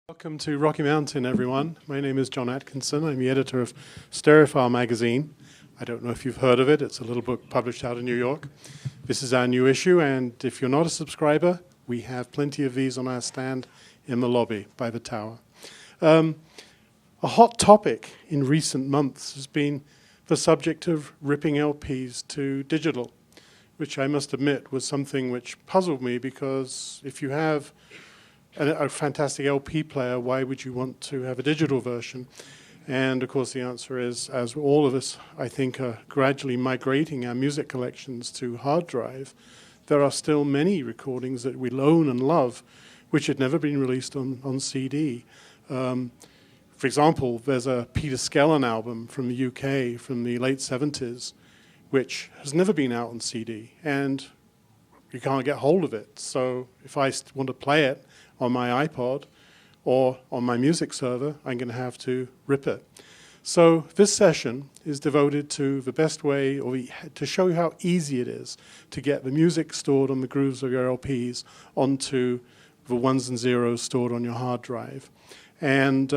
Welcome to Rocky Mountain, everyone. My name is John Atkinson. I'm the editor of Stereophile magazine. I don't know if you've heard of it. It's a little book published out in New York. This is our new issue, and if you're not a subscriber, we have plenty of these on our stand in the lobby by the tower. A hot topic in recent months has been the subject of ripping LPs to digital, which I must admit was something which puzzled me, because if you have a fantastic LP player, why would you want to have a digital version? And of course the answer is, as all of us, I think, are gradually migrating our music collections to hard drive, there are still many recordings that we own and love which had never been released on CD. For example, there's a Peter Skellern album from the UK from the late 70s, which has never been out on CD, and you can't get hold of it. So if I want to play it on my iPod or on my music server, I'm going to have to rip it. So this session is devoted to the best way, or to show you how easy it is to get the music stored on the grooves of your LPs onto the ones and zeros stored on your hard drive. And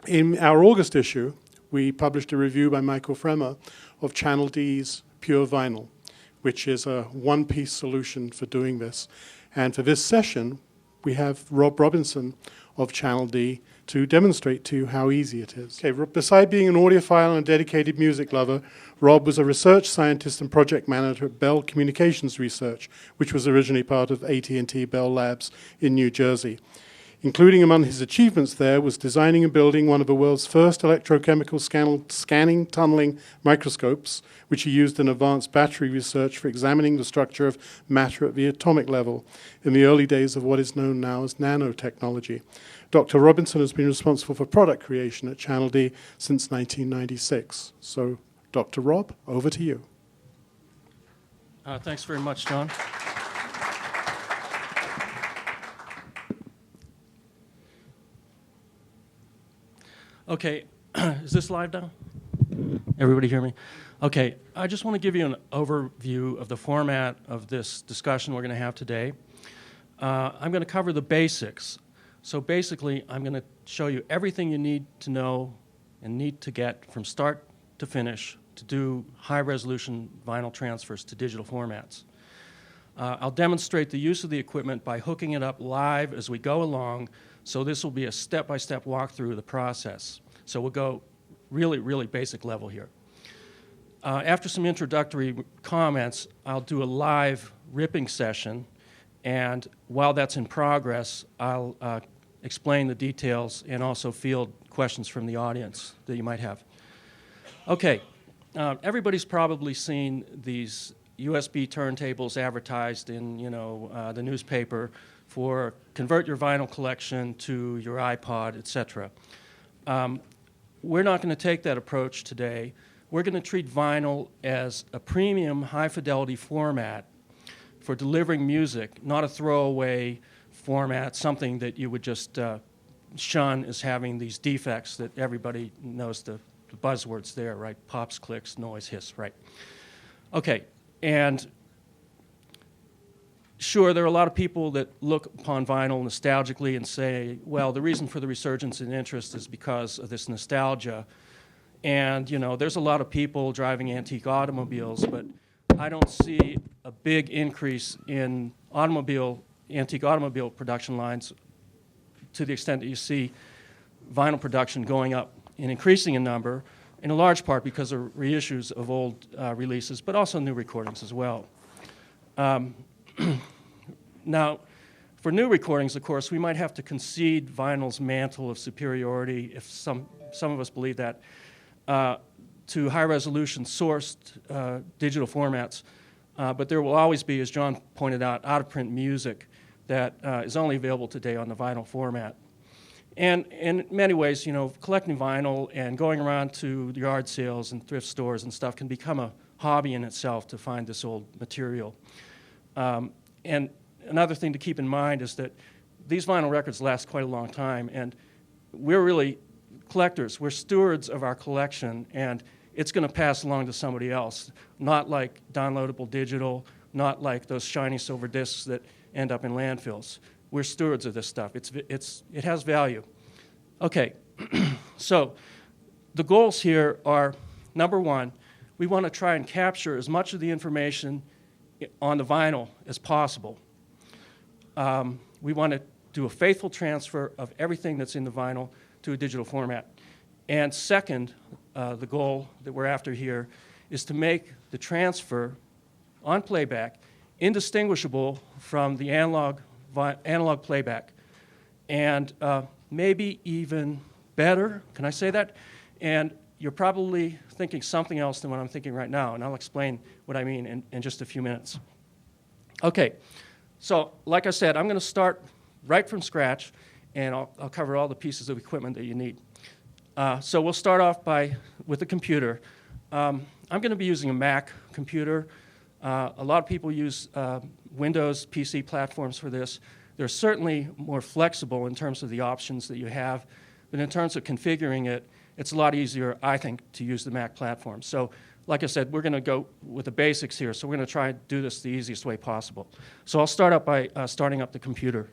in our August issue, we published a review by Michael Fremer of Channel D's Pure Vinyl, which is a one-piece solution for doing this. And for this session, we have Rob Robinson of Channel D to demonstrate to you how easy it is. Okay, beside being an audiophile and a dedicated music lover, Rob was a research scientist and project manager at Bell Communications Research, which was originally part of AT&T Bell Labs in New Jersey. Including among his achievements there was designing and building one of the world's first electrochemical scanning tunneling microscopes, which he used in advanced battery research for examining the structure of matter at the atomic level in the early days of what is known now as nanotechnology. Dr. Robinson has been responsible for product creation at Channel D since 1996. So, Dr. Rob, over to you. Thanks very much, John. Okay, is this live now? Everybody hear me? Okay, I just want to give you an overview of the format of this discussion we're going to have today. I'm going to cover the basics. So basically, I'm going to show you everything you need to know and need to get from start to finish to do high-resolution vinyl transfers to digital formats. I'll demonstrate the use of the equipment by hooking it up live as we go along. So this will be a step-by-step walkthrough of the process. So we'll go really, really basic level here. After some introductory comments, I'll do a live ripping session. And while that's in progress, I'll explain the details and also field questions from the audience that you might have. Okay, everybody's probably seen these USB turntables advertised in, the newspaper for convert your vinyl collection to your iPod, etc. We're not going to take that approach today. We're going to treat vinyl as a premium high-fidelity format for delivering music, not a throwaway format, something that you would just shun as having these defects that everybody knows the buzzwords there, right? Pops, clicks, noise, hiss, right? Okay, and sure, there are a lot of people that look upon vinyl nostalgically and say, well, the reason for the resurgence in interest is because of this nostalgia. And, there's a lot of people driving antique automobiles, but I don't see a big increase in antique automobile production lines to the extent that you see vinyl production going up and increasing in number, in a large part because of reissues of old releases, but also new recordings as well. Now, for new recordings, of course, we might have to concede vinyl's mantle of superiority, if some of us believe that, to high-resolution sourced digital formats. But there will always be, as John pointed out, out-of-print music that is only available today on the vinyl format. And in many ways, collecting vinyl and going around to yard sales and thrift stores and stuff can become a hobby in itself to find this old material. And another thing to keep in mind is that these vinyl records last quite a long time, and we're really collectors. We're stewards of our collection, and it's going to pass along to somebody else, not like downloadable digital, not like those shiny silver discs that end up in landfills. we're stewards of this stuff. It has value. Okay, so the goals here are, number one, we want to try and capture as much of the information on the vinyl as possible. We want to do a faithful transfer of everything that's in the vinyl to a digital format. And second, the goal that we're after here is to make the transfer on playback indistinguishable from the analog playback. And maybe even better, can I say that? And you're probably thinking something else than what I'm thinking right now, and I'll explain what I mean in just a few minutes. Okay, so like I said, I'm going to start right from scratch, and I'll cover all the pieces of equipment that you need. So we'll start off with the computer. I'm going to be using a Mac computer. A lot of people use Windows PC platforms for this. They're certainly more flexible in terms of the options that you have, but in terms of configuring it, it's a lot easier, I think, to use the Mac platform. So, like I said, we're going to go with the basics here, so we're going to try and do this the easiest way possible. So I'll start up by starting up the computer.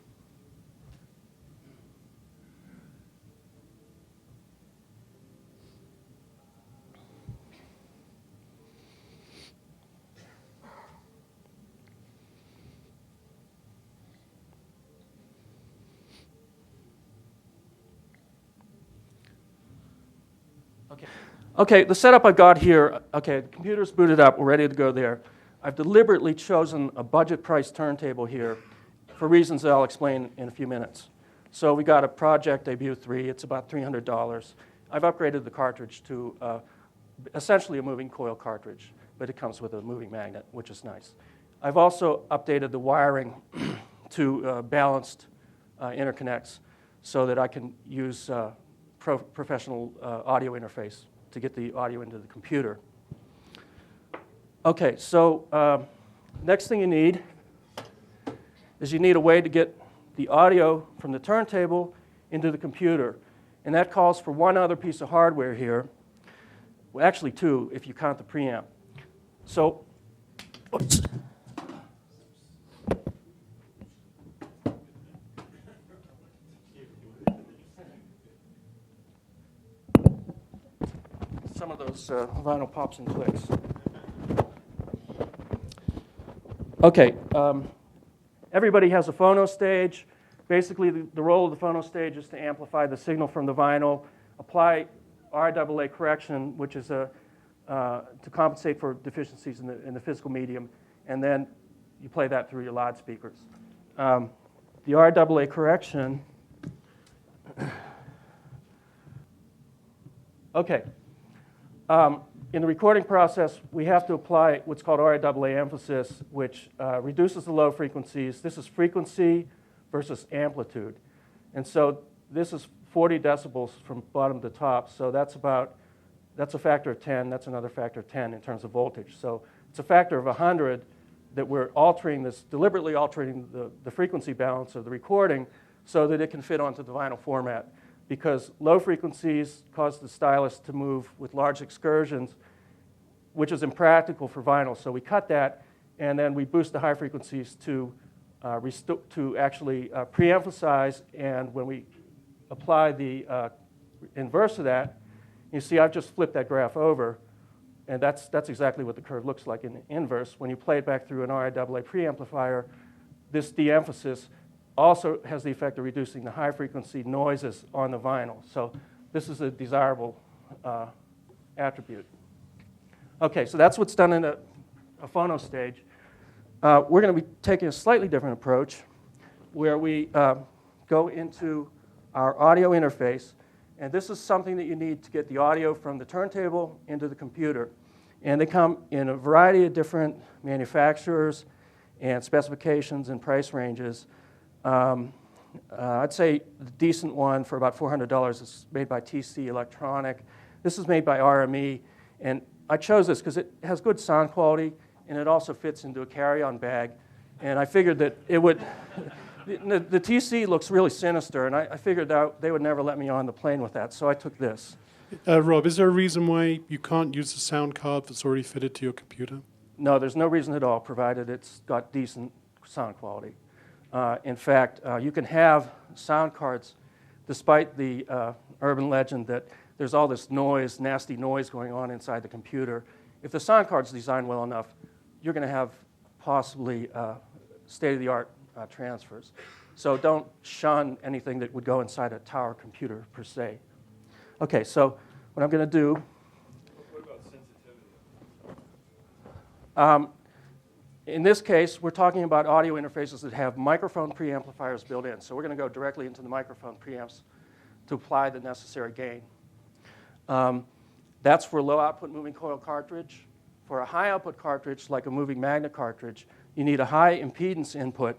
Okay, the setup I've got here, okay, the computer's booted up, we're ready to go there. I've deliberately chosen a budget price turntable here for reasons that I'll explain in a few minutes. So we got a Project Debut 3, it's about $300. I've upgraded the cartridge to essentially a moving coil cartridge, but it comes with a moving magnet, which is nice. I've also updated the wiring to balanced interconnects so that I can use professional audio interface to get the audio into the computer. Okay, so next thing you need is you need a way to get the audio from the turntable into the computer. And that calls for one other piece of hardware here. Well, actually two, if you count the preamp. So, oops. Some of those vinyl pops and clicks. Okay, everybody has a phono stage. Basically, the role of the phono stage is to amplify the signal from the vinyl, apply RAA correction, which is to compensate for deficiencies in the physical medium, and then you play that through your loudspeakers. The RAA correction. Okay. In the recording process, we have to apply what's called RAA emphasis, which reduces the low frequencies. This is frequency versus amplitude. And so this is 40 decibels from bottom to top. So that's a factor of 10. That's another factor of 10 in terms of voltage. So it's a factor of 100 that we're deliberately altering the frequency balance of the recording so that it can fit onto the vinyl format. Because low frequencies cause the stylus to move with large excursions, which is impractical for vinyl. So we cut that, and then we boost the high frequencies to actually pre-emphasize. And when we apply the inverse of that, you see I've just flipped that graph over, and that's exactly what the curve looks like in the inverse. When you play it back through an RAA preamplifier, this de-emphasis also has the effect of reducing the high frequency noises on the vinyl. So this is a desirable attribute. Okay, so that's what's done in a phono stage. We're going to be taking a slightly different approach where we go into our audio interface. And this is something that you need to get the audio from the turntable into the computer. And they come in a variety of different manufacturers and specifications and price ranges. I'd say the decent one for about $400 is made by TC Electronic. This is made by RME, and I chose this because it has good sound quality, and it also fits into a carry-on bag. And I figured that it would, the TC looks really sinister, and I figured out they would never let me on the plane with that, so I took this. Rob, is there a reason why you can't use the sound card that's already fitted to your computer? No, there's no reason at all, provided it's got decent sound quality. In fact, you can have sound cards, despite the urban legend that there's all this noise, nasty noise going on inside the computer. If the sound card's designed well enough, you're going to have possibly state-of-the-art transfers. So don't shun anything that would go inside a tower computer per se. Okay, so what I'm going to do. What about sensitivity? In this case, we're talking about audio interfaces that have microphone preamplifiers built in. So we're going to go directly into the microphone preamps to apply the necessary gain. That's for low output moving coil cartridge. For a high output cartridge, like a moving magnet cartridge, you need a high impedance input,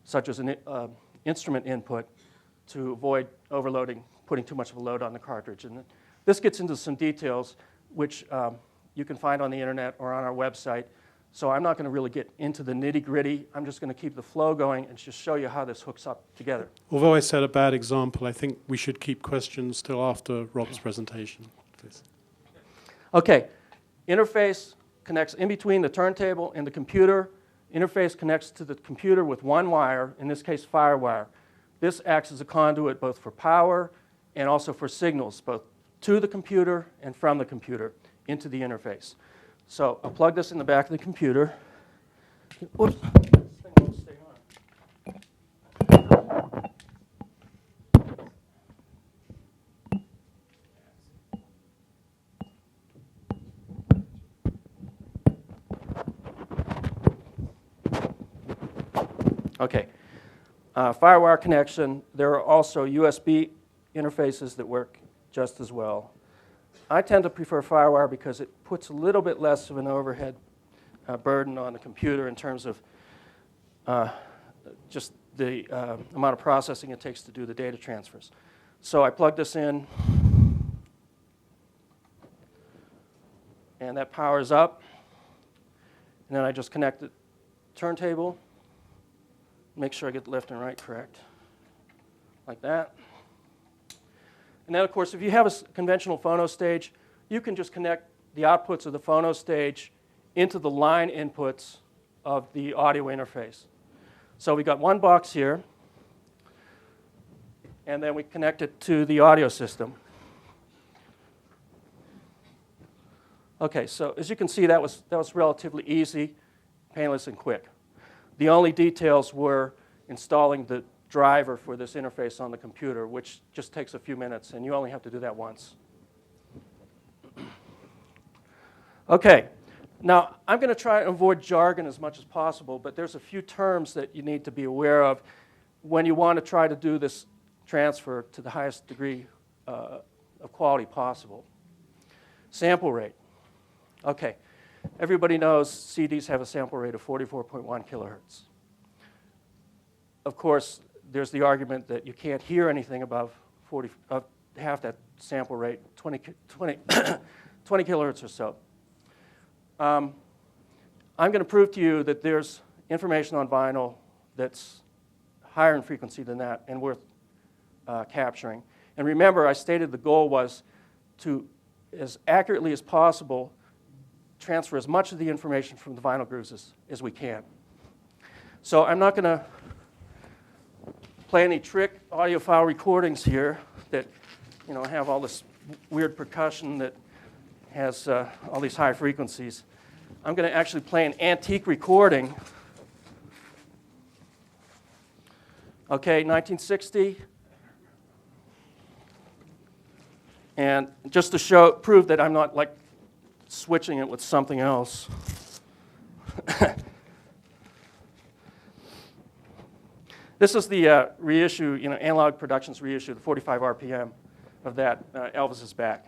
such as an instrument input, to avoid overloading, putting too much of a load on the cartridge. And this gets into some details, which you can find on the internet or on our website. So I'm not going to really get into the nitty-gritty. I'm just going to keep the flow going and just show you how this hooks up together. Although I set a bad example, I think we should keep questions till after Rob's presentation, please. Okay, interface connects in between the turntable and the computer. Interface connects to the computer with one wire, in this case, firewire. This acts as a conduit both for power and also for signals, both to the computer and from the computer into the interface. So I'll plug this in the back of the computer. Whoops. This thing won't stay on. Okay, firewire connection. There are also USB interfaces that work just as well. I tend to prefer firewire because it puts a little bit less of an overhead burden on the computer in terms of just the amount of processing it takes to do the data transfers. So I plug this in, and that powers up. And then I just connect the turntable. Make sure I get the left and right correct, like that. And then, of course, if you have a conventional phono stage, you can just connect the outputs of the phono stage into the line inputs of the audio interface. So we got one box here, and then we connect it to the audio system. Okay, so as you can see, that was relatively easy, painless, and quick. The only details were installing the driver for this interface on the computer, which just takes a few minutes, and you only have to do that once. Okay, now I'm going to try and avoid jargon as much as possible, but there's a few terms that you need to be aware of when you want to try to do this transfer to the highest degree of quality possible. Sample rate. Okay, everybody knows CDs have a sample rate of 44.1 kilohertz. Of course, there's the argument that you can't hear anything above half that sample rate, 20 kilohertz or so. I'm going to prove to you that there's information on vinyl that's higher in frequency than that and worth capturing. And remember, I stated the goal was to, as accurately as possible, transfer as much of the information from the vinyl grooves as we can. So I'm not going to play any trick audiophile recordings here that have all this weird percussion that has all these high frequencies. I'm going to actually play an antique recording. Okay, 1960. And just to prove that I'm not like switching it with something else. This is the reissue, Analog Productions reissue, the 45 RPM of that. Elvis is Back.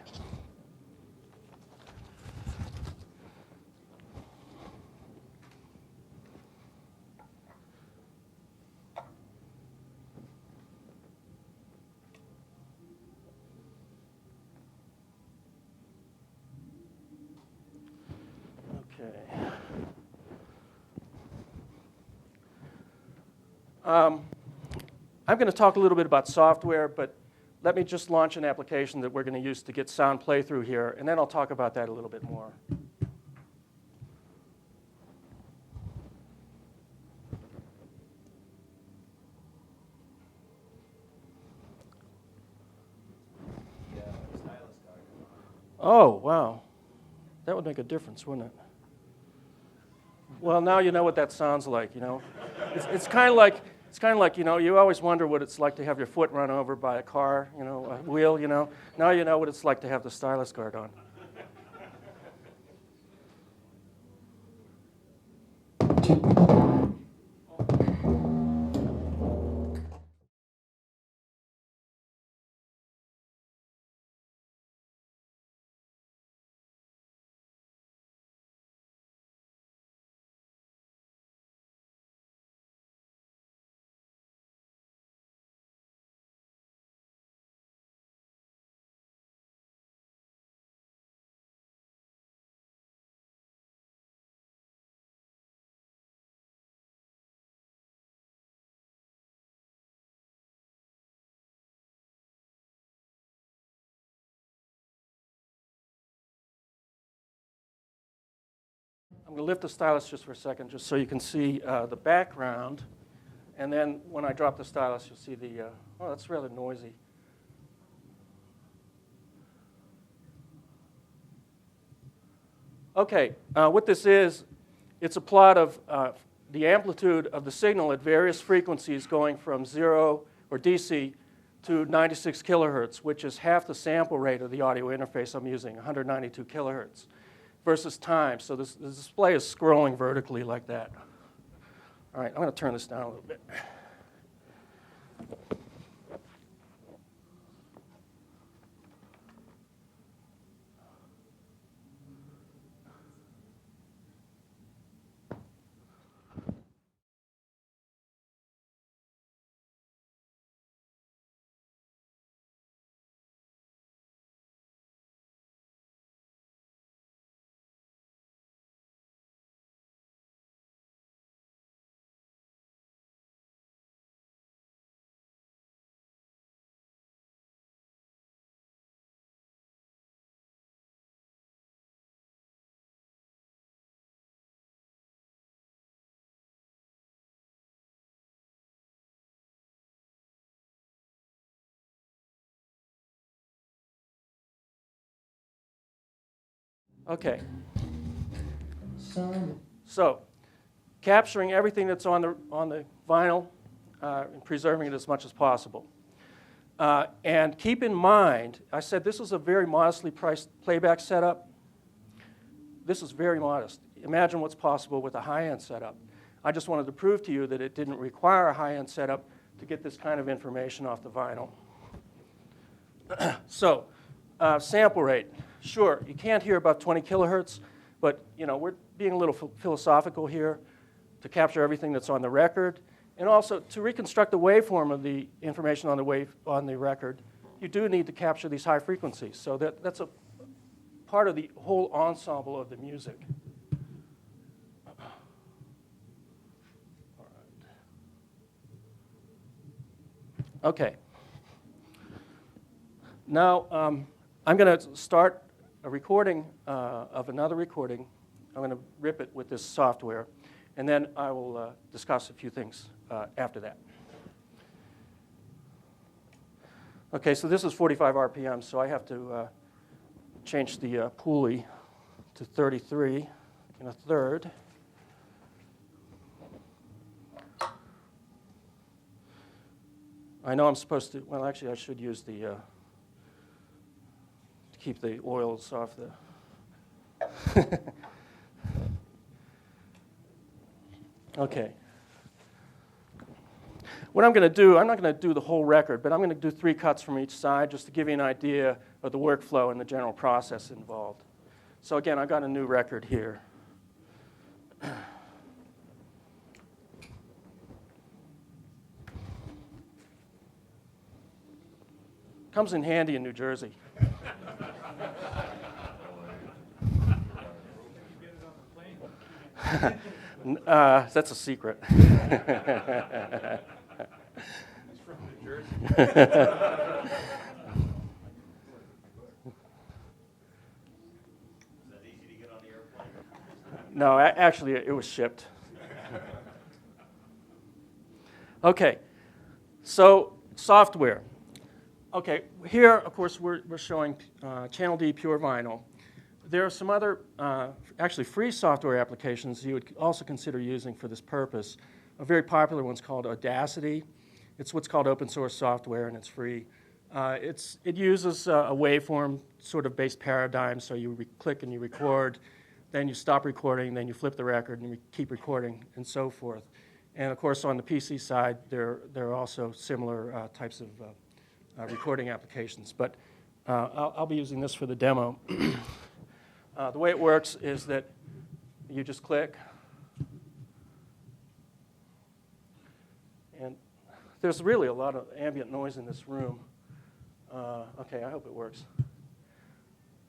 I'm going to talk a little bit about software, but let me just launch an application that we're going to use to get sound play through here, and then I'll talk about that a little bit more. Oh, wow. That would make a difference, wouldn't it? Well, now you know what that sounds like, you know. It's kind of like, you know, you always wonder what it's like to have your foot run over by a car, you know, a wheel, you know. Now you know what it's like to have the stylus guard on. I'm going to lift the stylus just for a second, just so you can see the background. And then when I drop the stylus, you'll see the, oh, that's rather noisy. Okay, what this is, it's a plot of the amplitude of the signal at various frequencies going from 0, or DC, to 96 kilohertz, which is half the sample rate of the audio interface I'm using, 192 kilohertz, versus time. So the display is scrolling vertically like that. All right, I'm going to turn this down a little bit. Okay. So, capturing everything that's on the vinyl and preserving it as much as possible. And keep in mind, I said this is a very modestly priced playback setup. This is very modest. Imagine what's possible with a high-end setup. I just wanted to prove to you that it didn't require a high-end setup to get this kind of information off the vinyl. So, sample rate. Sure, you can't hear above 20 kilohertz, but you know, we're being a little philosophical here to capture everything that's on the record. And also, to reconstruct the waveform of the information on the record, you do need to capture these high frequencies. So that's a part of the whole ensemble of the music. All right. Okay. Now, I'm going to start a recording of another recording. I'm going to rip it with this software, and then I will discuss a few things after that. Okay, so this is 45 RPM, so I have to change the pulley to 33 and a third. I know I'm supposed to, well, actually I should use the, to keep the oils off the, okay. What I'm going to do, I'm not going to do the whole record, but I'm going to do 3 cuts from each side just to give you an idea of the workflow and the general process involved. So again, I've got a new record here. Comes in handy in New Jersey. That's a secret. Is that easy to get on the airplane? No, actually, it was shipped. Okay, so software. Okay, here, of course, we're showing Channel D pure vinyl. There are some other, actually free software applications you would also consider using for this purpose. A very popular one's called Audacity. It's what's called open source software, and it's free. It uses a waveform sort of based paradigm, so you click and you record, then you stop recording, then you flip the record and you keep recording, and so forth. And of course, on the PC side, there are also similar types of recording applications. But I'll be using this for the demo. The way it works is that you just click, and there's really a lot of ambient noise in this room. Okay, I hope it works.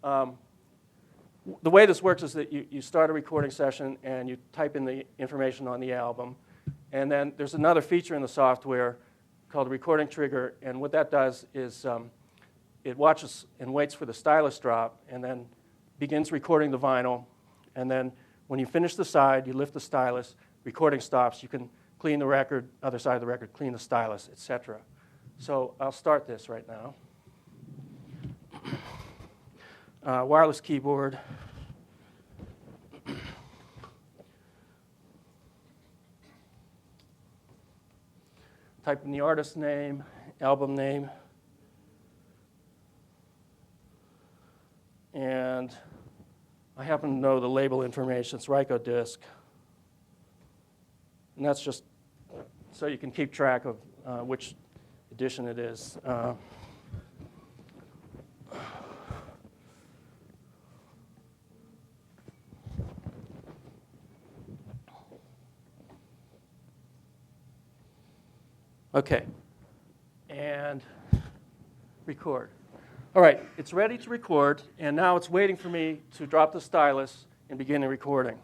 The way this works is that you start a recording session and you type in the information on the album, and then there's another feature in the software called a recording trigger, and what that does is it watches and waits for the stylus drop and then begins recording the vinyl, and then when you finish the side, you lift the stylus, recording stops, you can clean the record, other side of the record, clean the stylus, etc. So I'll start this right now. Wireless keyboard. Type in the artist name, album name, and I happen to know the label information. It's Reichbach disc, and that's just so you can keep track of which edition it is. Okay, and record. All right, it's ready to record, and now it's waiting for me to drop the stylus and begin the recording.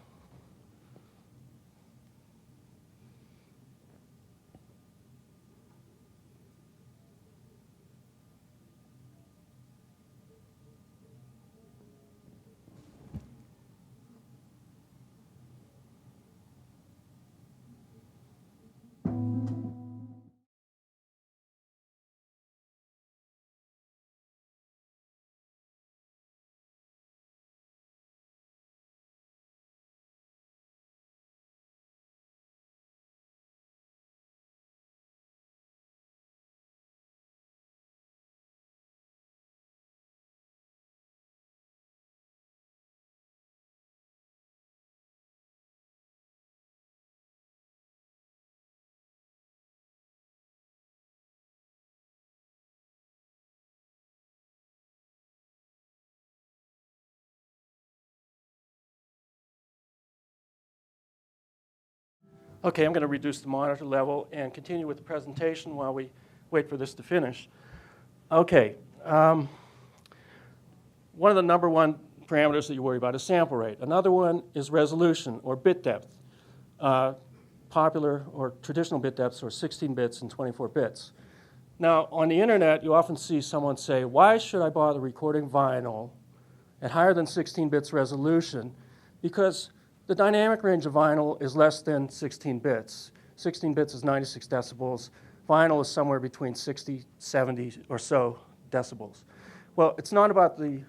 Okay, I'm going to reduce the monitor level and continue with the presentation while we wait for this to finish. Okay, one of the number one parameters that you worry about is sample rate. Another one is resolution or bit depth. Popular or traditional bit depths are 16 bits and 24 bits. Now, on the internet, you often see someone say, why should I bother recording vinyl at higher than 16 bits resolution? Because the dynamic range of vinyl is less than 16 bits. 16 bits is 96 decibels. Vinyl is somewhere between 60, 70 or so decibels. Well, it's not about the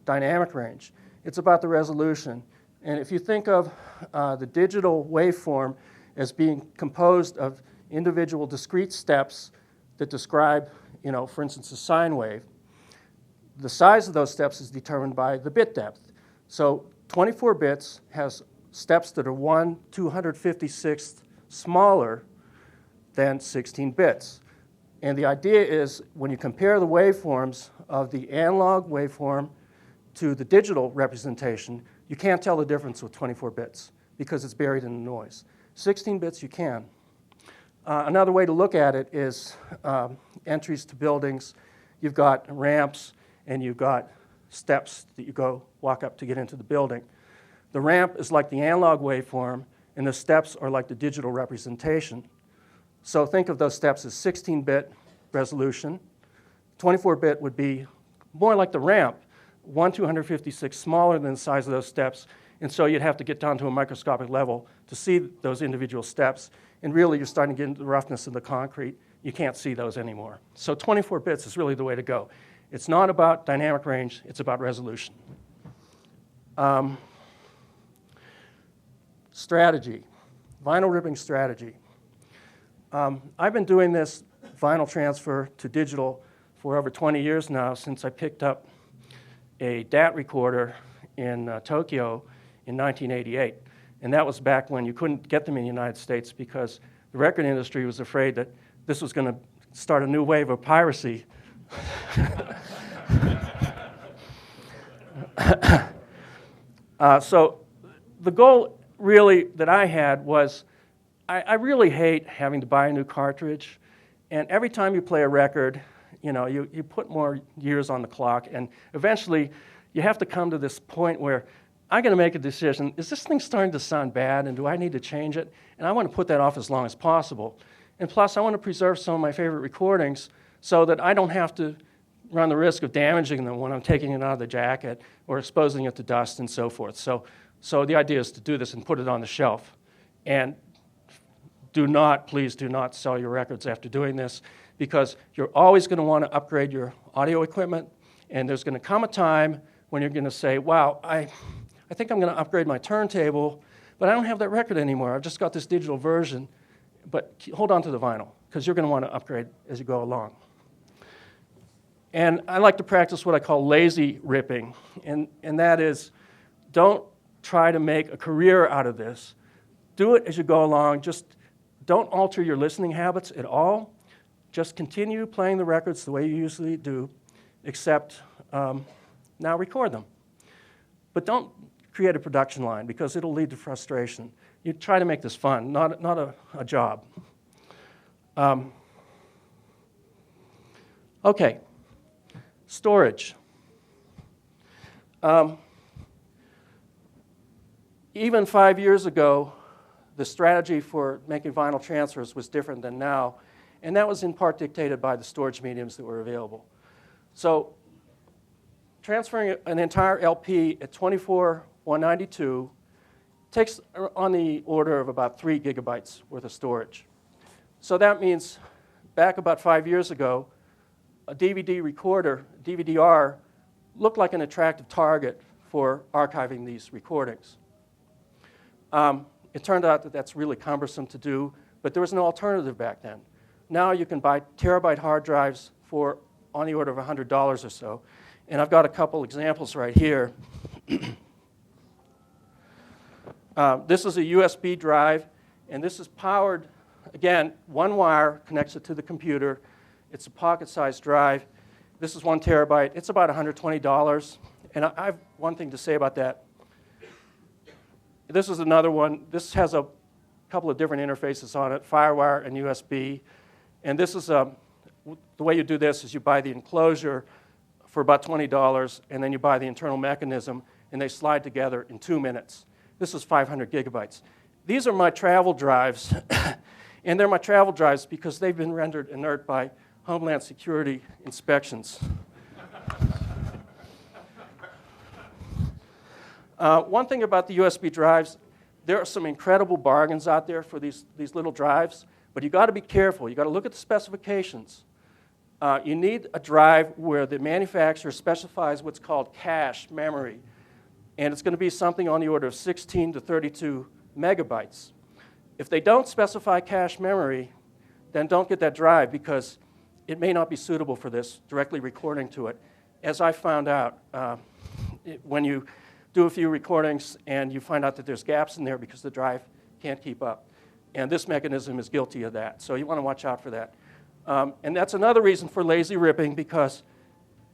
dynamic range. It's about the resolution. And if you think of the digital waveform as being composed of individual discrete steps that describe, for instance, a sine wave, the size of those steps is determined by the bit depth. So 24 bits has steps that are 1/256th smaller than 16 bits. And the idea is when you compare the waveforms of the analog waveform to the digital representation, you can't tell the difference with 24 bits because it's buried in the noise. 16 bits you can. Another way to look at it is entries to buildings. You've got ramps and you've got steps that you walk up to get into the building. The ramp is like the analog waveform, and the steps are like the digital representation. So think of those steps as 16-bit resolution. 24-bit would be more like the ramp, 1/256 smaller than the size of those steps, and so you'd have to get down to a microscopic level to see those individual steps, and really you're starting to get into the roughness of the concrete you can't see those anymore. So 24 bits is really the way to go. It's not about dynamic range, it's about resolution. Strategy, vinyl ripping strategy. I've been doing this vinyl transfer to digital for over 20 years now, since I picked up a DAT recorder in Tokyo in 1988. And that was back when you couldn't get them in the United States because the record industry was afraid that this was going to start a new wave of piracy. So the goal really that I had was, I really hate having to buy a new cartridge. And every time you play a record, you put more years on the clock. And eventually, you have to come to this point where I got to make a decision. Is this thing starting to sound bad, and do I need to change it? And I want to put that off as long as possible. And plus, I want to preserve some of my favorite recordings so that I don't have to run the risk of damaging them when I'm taking it out of the jacket or exposing it to dust and so forth. So the idea is to do this and put it on the shelf. And please do not sell your records after doing this, because you're always going to want to upgrade your audio equipment, and there's going to come a time when you're going to say, wow, I think I'm going to upgrade my turntable, but I don't have that record anymore. I've just got this digital version. But hold on to the vinyl, because you're going to want to upgrade as you go along. And I like to practice what I call lazy ripping, and that is, don't try to make a career out of this. Do it as you go along. Just don't alter your listening habits at all. Just continue playing the records the way you usually do, except now record them. But don't create a production line, because it'll lead to frustration. You try to make this fun, not a job. Okay, storage. Even 5 years ago, the strategy for making vinyl transfers was different than now, and that was in part dictated by the storage mediums that were available. So transferring an entire LP at 24/192 takes on the order of about 3 gigabytes worth of storage. So that means back about 5 years ago, a DVD recorder, DVD-R, looked like an attractive target for archiving these recordings. It turned out that that's really cumbersome to do, but there was no alternative back then. Now you can buy terabyte hard drives for on the order of $100 or so. And I've got a couple examples right here. This is a USB drive, and this is powered, again, one wire connects it to the computer. It's a pocket-sized drive. This is 1 terabyte. It's about $120. And I have one thing to say about that. This is another one. This has a couple of different interfaces on it, FireWire and USB. And this is the way you do this is you buy the enclosure for about $20, and then you buy the internal mechanism, and they slide together in 2 minutes. This is 500 gigabytes. These are my travel drives, and they're my travel drives because they've been rendered inert by Homeland Security inspections. One thing about the USB drives, there are some incredible bargains out there for these little drives, but you've got to be careful. You've got to look at the specifications. You need a drive where the manufacturer specifies what's called cache memory, and it's going to be something on the order of 16 to 32 megabytes. If they don't specify cache memory, then don't get that drive, because it may not be suitable for this, directly recording to it. As I found out, when you do a few recordings and you find out that there's gaps in there because the drive can't keep up. And this mechanism is guilty of that, so you want to watch out for that. And that's another reason for lazy ripping, because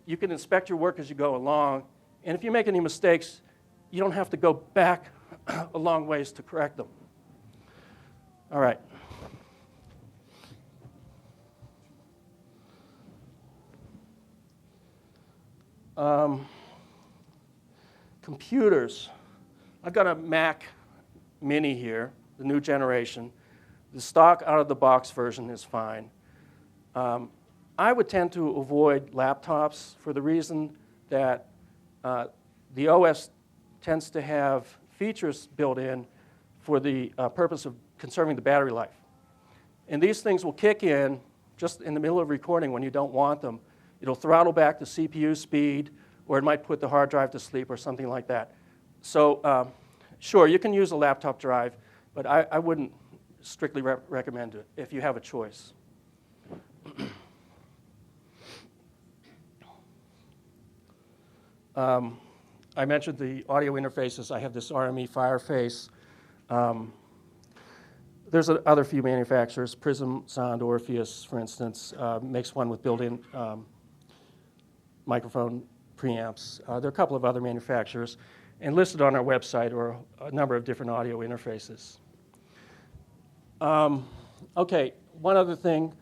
you can inspect your work as you go along, and if you make any mistakes, you don't have to go back a long ways to correct them. All right. Computers. I've got a Mac Mini here, the new generation. The stock out-of-the-box version is fine. I would tend to avoid laptops for the reason that the OS tends to have features built in for the purpose of conserving the battery life. And these things will kick in just in the middle of recording when you don't want them, it'll throttle back the CPU speed, or it might put the hard drive to sleep or something like that. So sure, you can use a laptop drive, but I wouldn't strictly recommend it if you have a choice. I mentioned the audio interfaces. I have this RME Fireface. There's other few manufacturers. Prism Sound, Orpheus, for instance, makes one with built-in microphone preamps. There are a couple of other manufacturers, and listed on our website are a number of different audio interfaces. Okay, one other thing,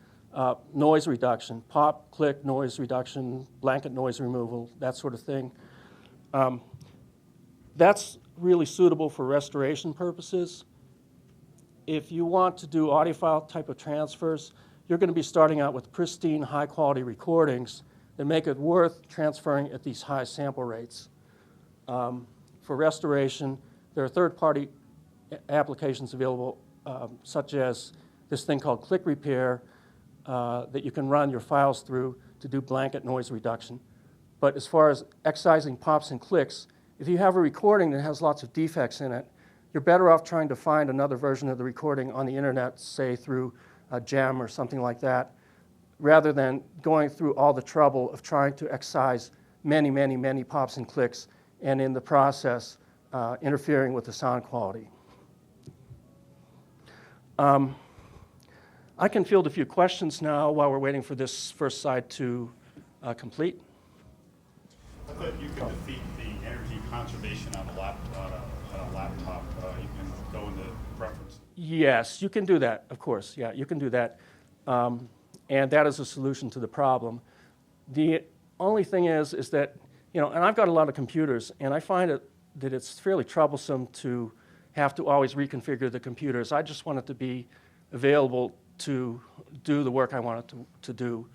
noise reduction, pop, click, noise reduction, blanket noise removal, that sort of thing. That's really suitable for restoration purposes. If you want to do audiophile type of transfers, you're going to be starting out with pristine, high-quality recordings that make it worth transferring at these high sample rates. For restoration, there are third-party applications available, such as this thing called Click Repair, that you can run your files through to do blanket noise reduction. But as far as excising pops and clicks, if you have a recording that has lots of defects in it, you're better off trying to find another version of the recording on the internet, say through a gem or something like that, rather than going through all the trouble of trying to excise many, many, many pops and clicks, and in the process, interfering with the sound quality. I can field a few questions now while we're waiting for this first slide to complete. I thought you could defeat the energy conservation on a laptop. You can go into preference. Yes, you can do that, of course. Yeah, you can do that. And that is a solution to the problem. The only thing is that, and I've got a lot of computers, and I find that it's fairly troublesome to have to always reconfigure the computers. I just want it to be available to do the work I want it to do.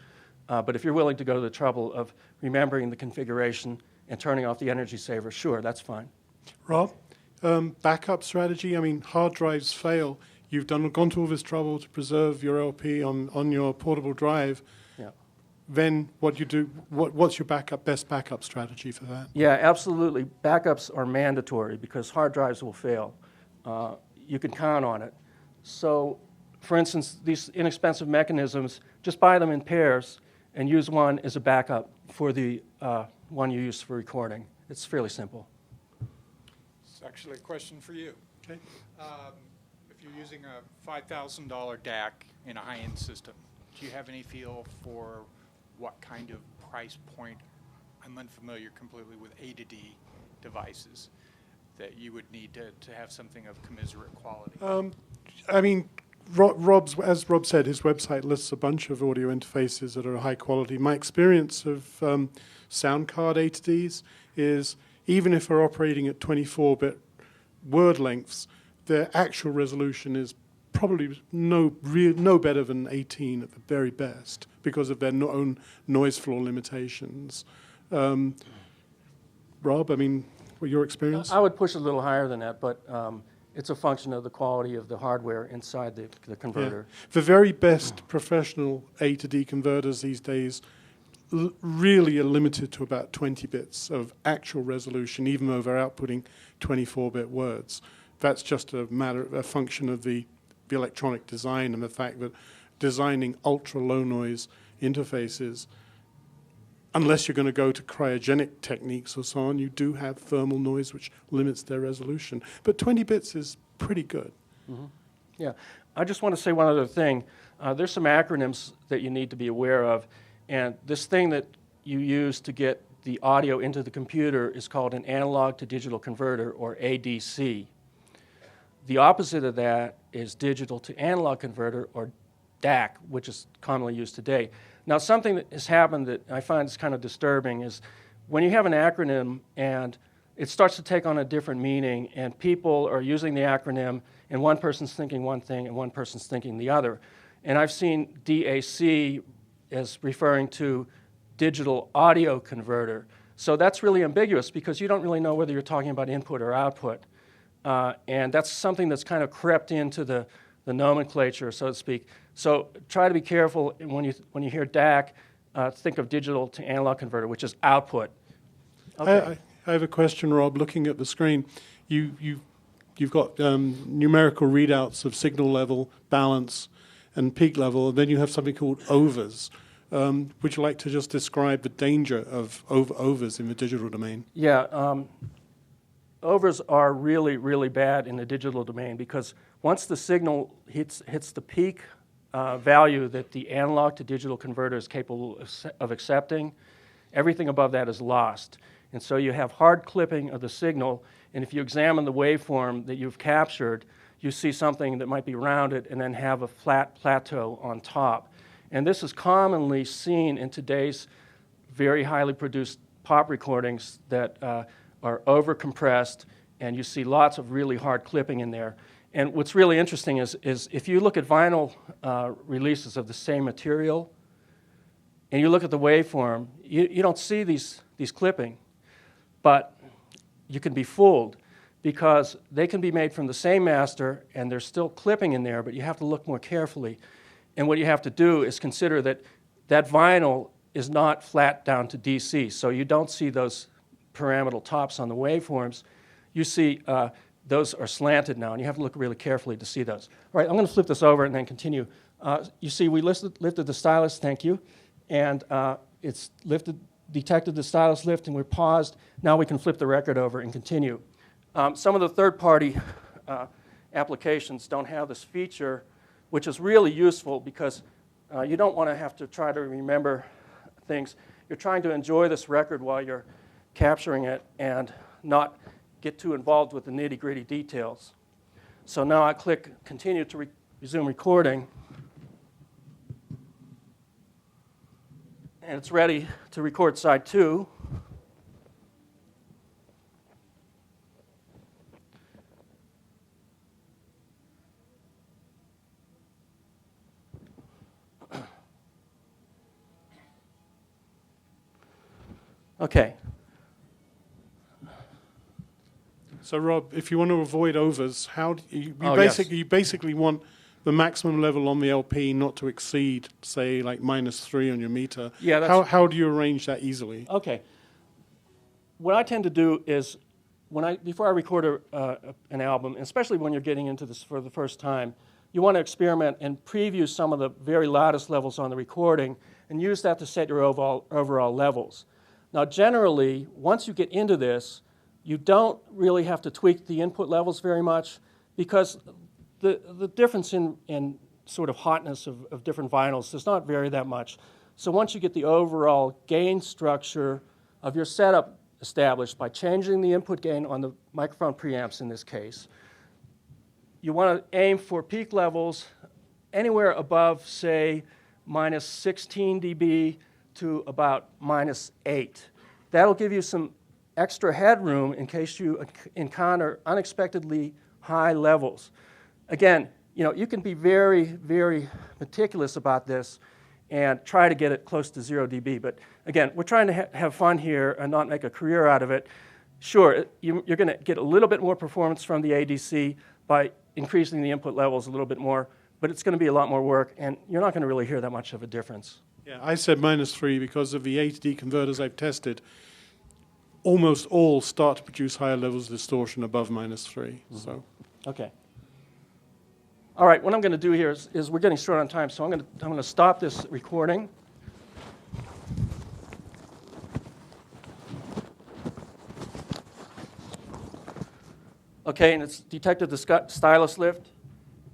But if you're willing to go to the trouble of remembering the configuration and turning off the energy saver, sure, that's fine. Rob, backup strategy. I mean, hard drives fail. You've gone to all this trouble to preserve your LP on your portable drive. Yeah. Then what you do? What's your best backup strategy for that? Yeah, absolutely. Backups are mandatory because hard drives will fail. You can count on it. So, for instance, these inexpensive mechanisms, just buy them in pairs and use one as a backup for the one you use for recording. It's fairly simple. It's actually a question for you. Okay. If you're using a $5,000 DAC in a high-end system, do you have any feel for what kind of price point? I'm unfamiliar completely with A to D devices that you would need to have something of commiserate quality. I mean, as Rob said, his website lists a bunch of audio interfaces that are high quality. My experience of sound card A to Ds is even if they're operating at 24-bit word lengths, their actual resolution is probably no better than 18 at the very best because of their own noise floor limitations. Rob, I mean, what your experience? I would push a little higher than that, but it's a function of the quality of the hardware inside the converter. Yeah. The very best professional A to D converters these days really are limited to about 20 bits of actual resolution, even though they're outputting 24-bit words. That's just a function of the electronic design and the fact that designing ultra-low noise interfaces, unless you're going to go to cryogenic techniques or so on, you do have thermal noise which limits their resolution. But 20 bits is pretty good. Mm-hmm. Yeah. I just want to say one other thing. There's some acronyms that you need to be aware of. And this thing that you use to get the audio into the computer is called an analog to digital converter, or ADC. The opposite of that is digital to analog converter, or DAC, which is commonly used today. Now, something that has happened that I find is kind of disturbing is when you have an acronym and it starts to take on a different meaning, and people are using the acronym, and one person's thinking one thing and one person's thinking the other. And I've seen DAC as referring to digital audio converter. So that's really ambiguous because you don't really know whether you're talking about input or output. And that's something that's kind of crept into the the nomenclature, so to speak. So try to be careful when you hear DAC, think of digital to analog converter, which is output. Okay. I have a question, Rob. Looking at the screen, you've got numerical readouts of signal level, balance, and peak level, and then you have something called overs. Would you like to just describe the danger of overs in the digital domain? Yeah, overs are really, really bad in the digital domain because once the signal hits the peak value that the analog to digital converter is capable of accepting, everything above that is lost. And so you have hard clipping of the signal, and if you examine the waveform that you've captured, you see something that might be rounded and then have a flat plateau on top. And this is commonly seen in today's very highly produced pop recordings that are over-compressed, and you see lots of really hard clipping in there. And what's really interesting is if you look at vinyl releases of the same material, and you look at the waveform, you don't see these clipping, but you can be fooled because they can be made from the same master, and there's still clipping in there, but you have to look more carefully. And what you have to do is consider that that vinyl is not flat down to DC, so you don't see those pyramidal tops on the waveforms. You see those are slanted now, and you have to look really carefully to see those. All right, I'm going to flip this over and then continue. You see we lifted the stylus, thank you, and it's detected the stylus lift, and we're paused. Now we can flip the record over and continue. Some of the third-party applications don't have this feature, which is really useful because you don't want to have to try to remember things. You're trying to enjoy this record while you're capturing it and not get too involved with the nitty-gritty details. So now I click Continue to resume recording, and it's ready to record side 2. Okay. So, Rob, if you want to avoid overs, how do you Yes. you basically want the maximum level on the LP not to exceed, say, like -3 on your meter. Yeah, that's- How do you arrange that easily? Okay. What I tend to do is before I record an album, especially when you're getting into this for the first time, you want to experiment and preview some of the very loudest levels on the recording and use that to set your overall levels. Now, generally, once you get into this, you don't really have to tweak the input levels very much because the difference in sort of hotness of different vinyls does not vary that much. So once you get the overall gain structure of your setup established by changing the input gain on the microphone preamps in this case, you want to aim for peak levels anywhere above, say, -16 dB to about -8. That'll give you some extra headroom in case you encounter unexpectedly high levels. Again, you can be very, very meticulous about this and try to get it close to 0 dB. But again, we're trying to have fun here and not make a career out of it. Sure, you're going to get a little bit more performance from the ADC by increasing the input levels a little bit more, but it's going to be a lot more work, and you're not going to really hear that much of a difference. Yeah, I said -3 because of the AD converters I've tested. Almost all start to produce higher levels of distortion above -3. Mm-hmm. So, Okay. All right, what I'm going to do here is we're getting short on time, so I'm going to stop this recording. Okay, and it's detected the stylus lift.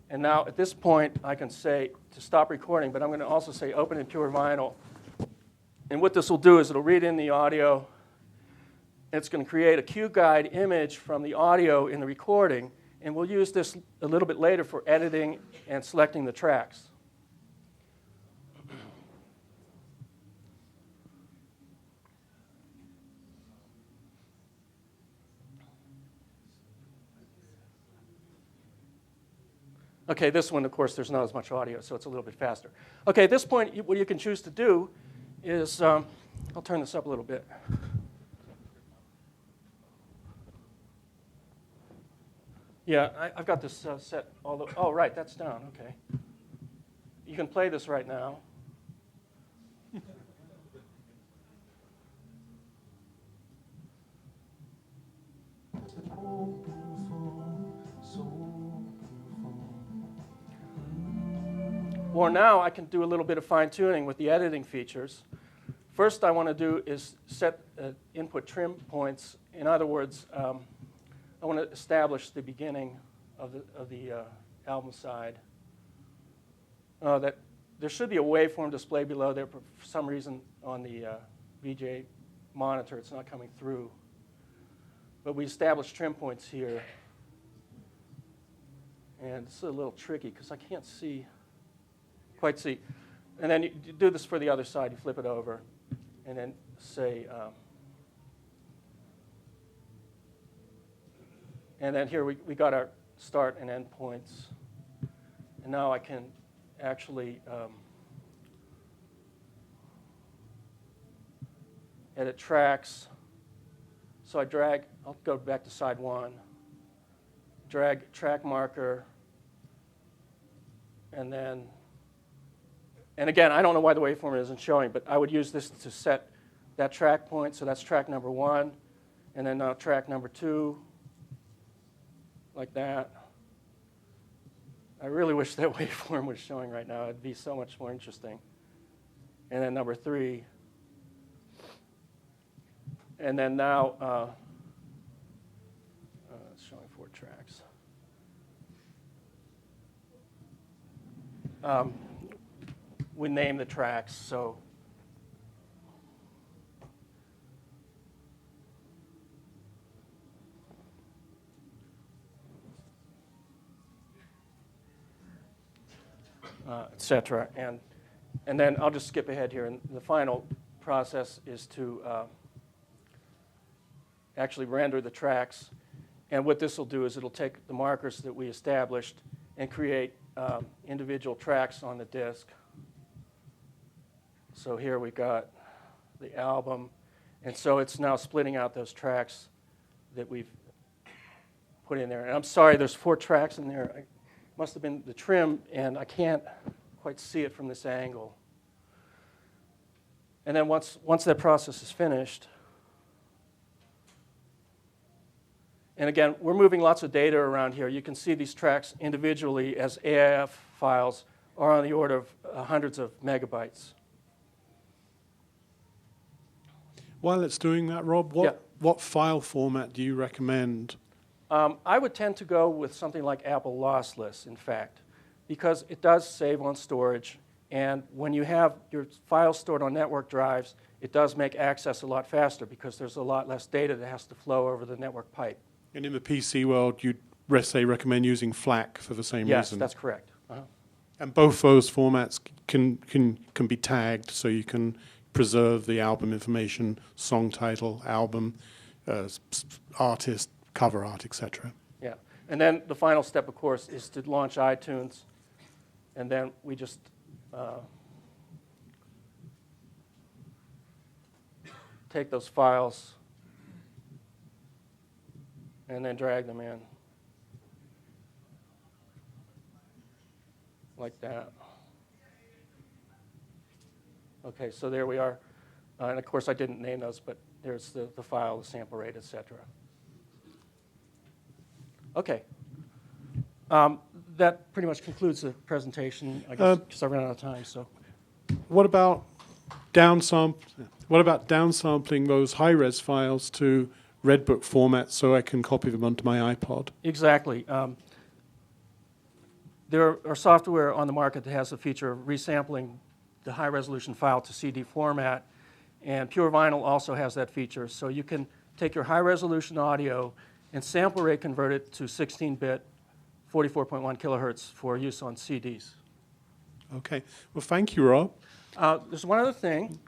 And now at this point, I can say to stop recording, but I'm going to also say open in pure vinyl. And what this will do is it'll read in the audio. It's going to create a cue guide image from the audio in the recording, and we'll use this a little bit later for editing and selecting the tracks. Okay, this one, of course, there's not as much audio, so it's a little bit faster. Okay, at this point, what you can choose to do is, I'll turn this up a little bit. Yeah, I've got this set all the, oh, right, that's down, okay. You can play this right now. Or now I can do a little bit of fine tuning with the editing features. First I want to do is set input trim points. In other words, I want to establish the beginning of the album side. That there should be a waveform display below there, but for some reason on the VJ monitor it's not coming through. But we established trim points here. And it's a little tricky because I can't quite see. And then you do this for the other side. You flip it over and then say, and then here we got our start and end points. And now I can actually edit tracks. So I drag, I'll go back to side 1, drag track marker, and then, and again, I don't know why the waveform isn't showing, but I would use this to set that track point. So that's track number 1, and then now track number 2, like that. I really wish that waveform was showing right now. It'd be so much more interesting. And then number 3. And then now, it's showing 4 tracks. We name the tracks, so etc. And then I'll just skip ahead here. And the final process is to actually render the tracks. And what this will do is it'll take the markers that we established and create individual tracks on the disk. So here we got the album. And so it's now splitting out those tracks that we've put in there. And I'm sorry, there's 4 tracks in there. It must have been the trim, and I can't quite see it from this angle. And then once that process is finished, and again, we're moving lots of data around here. You can see these tracks individually as AIF files are on the order of hundreds of megabytes. While it's doing that, Rob, what file format do you recommend? I would tend to go with something like Apple Lossless, in fact, because it does save on storage. And when you have your files stored on network drives, it does make access a lot faster because there's a lot less data that has to flow over the network pipe. And in the PC world, you'd say recommend using FLAC for the same Yes, reason? that's correct. And both those formats can be tagged, so you can preserve the album information, song title, album, artist, cover art, etc. Yeah, and then the final step, of course, is to launch iTunes, and then we just take those files and then drag them in like that. Okay, so there we are. And of course, I didn't name those, but there's the file, the sample rate, etc. Okay. That pretty much concludes the presentation, I guess, because I ran out of time. So, What about downsampling those high-res files to Redbook format so I can copy them onto my iPod? exactly. There are software on the market that has a feature of resampling the high-resolution file to CD format, and Pure Vinyl also has that feature. So you can take your high-resolution audio and sample rate convert it to 16-bit, 44.1 kilohertz for use on CDs. Okay. Well, thank you, Rob. There's one other thing.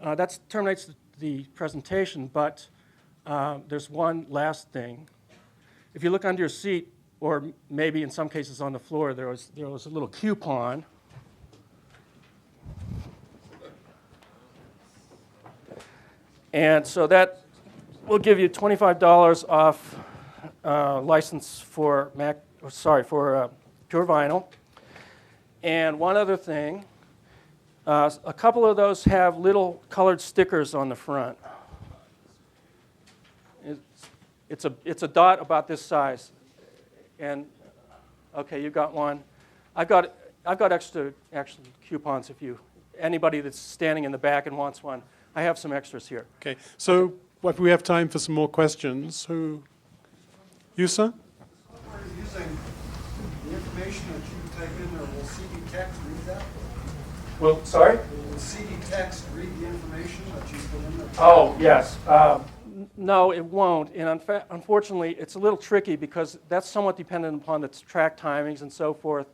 That terminates the presentation, but there's one last thing. If you look under your seat, or maybe in some cases on the floor, there was a little coupon. And so that will give you $25 off license for pure vinyl. And one other thing, a couple of those have little colored stickers on the front. It's a dot about this size. And okay, you got one. I've got extra actually coupons if anybody that's standing in the back and wants one. I have some extras here. Okay, so if we have time for some more questions, you, sir? Are you using the information that you type in there? Will CD text read that? Well, sorry? Will CD text read the information that you put in there? Oh, yes. No, it won't. And unfortunately, it's a little tricky because that's somewhat dependent upon the track timings and so forth.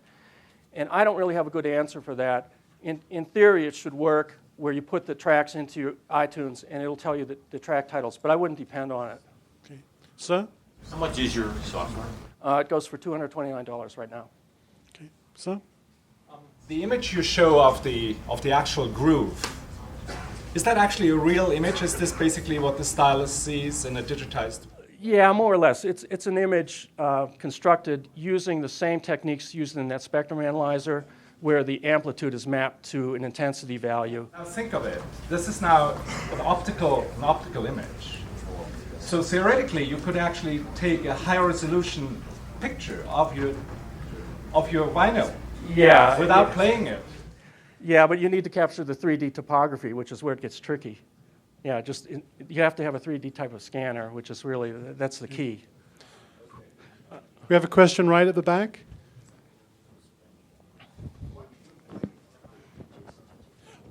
And I don't really have a good answer for that. In theory, it should work where you put the tracks into your iTunes and it'll tell you the track titles, but I wouldn't depend on it. Okay. Sir? How much is your software? It goes for $229 right now. Okay. Sir? The image you show of the actual groove, is that actually a real image? Is this basically what the stylus sees in a digitized? Yeah, more or less. It's an image constructed using the same techniques used in that spectrum analyzer where the amplitude is mapped to an intensity value. Now think of it. This is now an optical image. So theoretically, you could actually take a high resolution picture of your vinyl. Yeah. Without playing it. Yeah, but you need to capture the 3D topography, which is where it gets tricky. Yeah, you have to have a 3D type of scanner, which is really, that's the key. We have a question right at the back.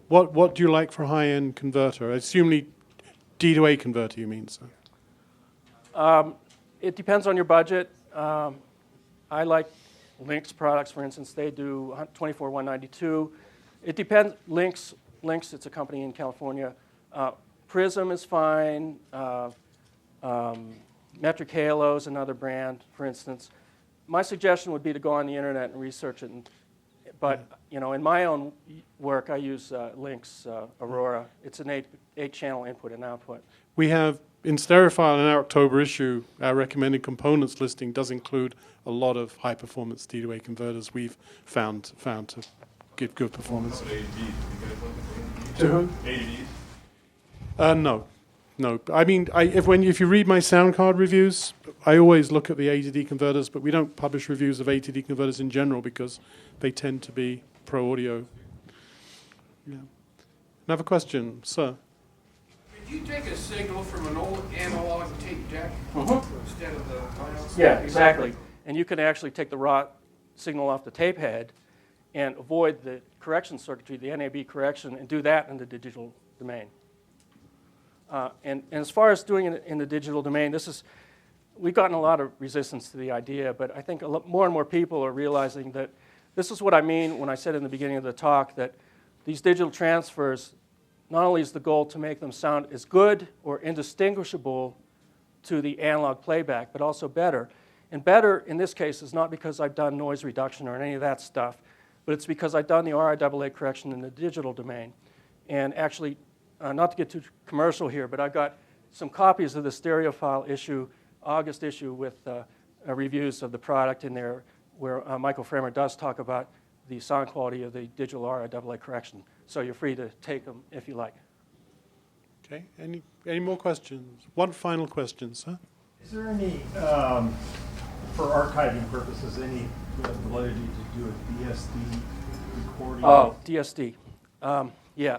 What do you like for a high-end converter? Assuming D to A converter, you mean, sir? It depends on your budget. I like Lynx products, for instance. They do 24-192. It depends. Lynx, it's a company in California. Prism is fine. Metric Halo is another brand, for instance. My suggestion would be to go on the internet and research it. But in my own work, I use Lynx Aurora. It's an 8-channel input and output. We have, in Stereophile in our October issue, our recommended components listing does include a lot of high-performance D2A converters we've found to give good performance. To whom? No. I mean, if you read my sound card reviews, I always look at the A to D converters, but we don't publish reviews of A to D converters in general because they tend to be pro-audio. Yeah. Another question, sir? Did you take a signal from an old analog tape deck instead of the vinyl? Yeah, exactly. And you can actually take the raw signal off the tape head and avoid the correction circuitry, the NAB correction, and do that in the digital domain. And as far as doing it in the digital domain, we've gotten a lot of resistance to the idea, but I think more and more people are realizing that this is what I mean when I said in the beginning of the talk that these digital transfers, not only is the goal to make them sound as good or indistinguishable to the analog playback, but also better. And better in this case is not because I've done noise reduction or any of that stuff, but it's because I've done the RIAA correction in the digital domain. And actually, not to get too commercial here, but I've got some copies of the Stereophile issue, August issue, with reviews of the product in there where Michael Framer does talk about the sound quality of the digital RIAA correction. So you're free to take them if you like. Okay, any more questions? One final question, sir? Is there any, for archiving purposes, any validity to do a DSD recording? Oh, DSD. Yeah.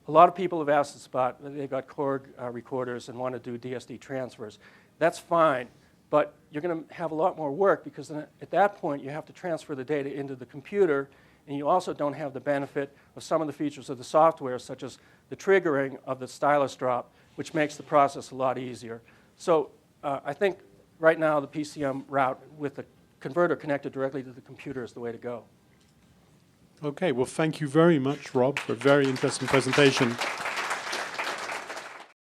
A lot of people have asked us about, they've got Korg recorders and want to do DSD transfers. That's fine, but you're going to have a lot more work because then at that point you have to transfer the data into the computer, and you also don't have the benefit of some of the features of the software, such as the triggering of the stylus drop, which makes the process a lot easier. So I think right now the PCM route with the converter connected directly to the computer is the way to go. Okay, well, thank you very much, Rob, for a very interesting presentation.